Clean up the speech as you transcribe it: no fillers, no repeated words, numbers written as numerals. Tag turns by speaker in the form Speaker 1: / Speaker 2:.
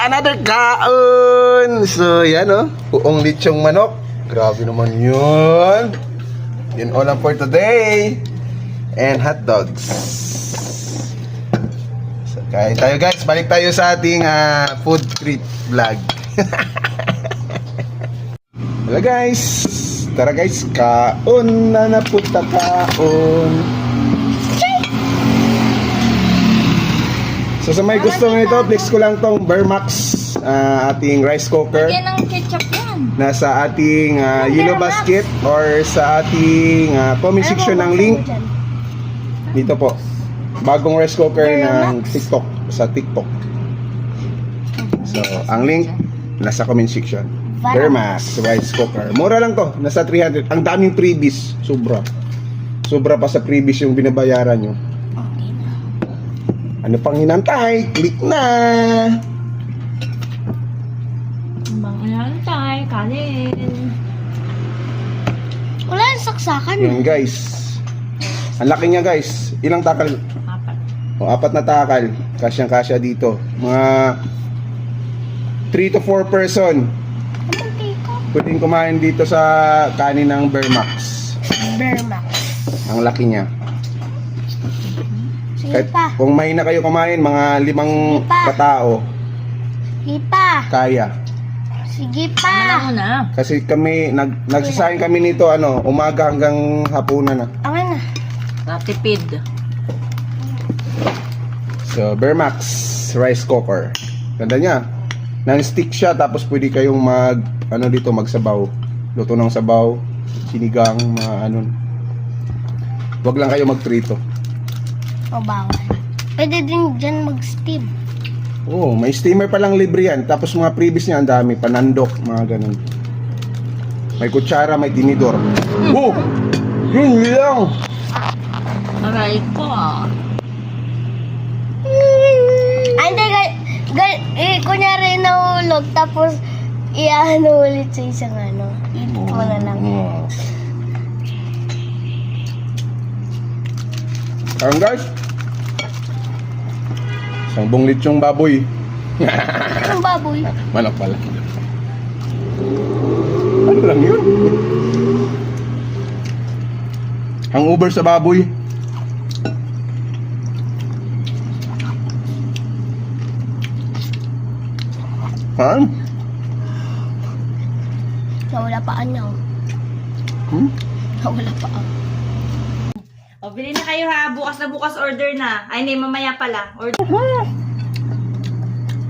Speaker 1: another kaon. So, yan o. Buong lechong manok. Grabe naman yun. Yun all lang for today. And hot dogs. So, kain tayo guys. Balik tayo sa ating food treat vlog. Hello guys. Tara guys. Kaon na napunta kaon. So sa may gusto nito, flex ko lang tong Bermax ating rice cooker.
Speaker 2: Lagyan ng ketchup yan.
Speaker 1: Nasa ating yellow basket or sa ating comment section ng link. Dito po. Bagong rice cooker ng TikTok, sa TikTok. So, ang link nasa comment section. Bermax rice cooker. Mura lang to, nasa 300. Ang daming freebies, sobra. Sobra pa sa freebies yung binabayaran nyo. Ano pang hinantay? Click na!
Speaker 2: Bang hinantay, kanin.
Speaker 3: Wala yung saksakan.
Speaker 1: Yan guys. Ang laki niya guys. Ilang takal?
Speaker 2: 4.
Speaker 1: O, 4 na takal. Kasyang-kasya dito. Mga 3 to 4 person. Pwedeng kumain dito sa kanin ng Bermax.
Speaker 3: Bermax.
Speaker 1: Ang laki niya.
Speaker 3: Sige
Speaker 1: Kahit
Speaker 3: pa.
Speaker 1: kung may na kayo kumain, mga 5 katao,
Speaker 3: Sige pa.
Speaker 1: kaya.
Speaker 3: Sige
Speaker 2: Ano
Speaker 3: pa.
Speaker 2: na?
Speaker 1: Kasi kami, nagsasayang kami nito, umaga hanggang hapunan na.
Speaker 3: Akin na.
Speaker 2: Natipid.
Speaker 1: So, Bermax rice cooker. Ganda niya. Non-stick siya, tapos pwede kayong magsabaw. Luto ng sabaw, sinigang, Wag lang kayo magprito.
Speaker 3: O bawal. Pwede din dyan mag-steam.
Speaker 1: Oh, may steamer pa lang libre yan. Tapos mga previous niya, ang dami. Panandok, mga ganun. May kutsara, may tinidor. Oh! Yun lang!
Speaker 2: Aray ko.
Speaker 3: Hindi, kunyari nahulog, tapos ulit sa isang Ipit mo na lang.
Speaker 1: Ayan guys. Isang buong lechong baboy.
Speaker 3: Ang baboy.
Speaker 1: Manok pala. Ano lang yun? Ang uber sa baboy. Ha?
Speaker 3: Nawala pa niya. Nawala pa ako.
Speaker 2: O, bili na kayo ha. Bukas na bukas order na. Ay, hindi, mamaya pala. Order.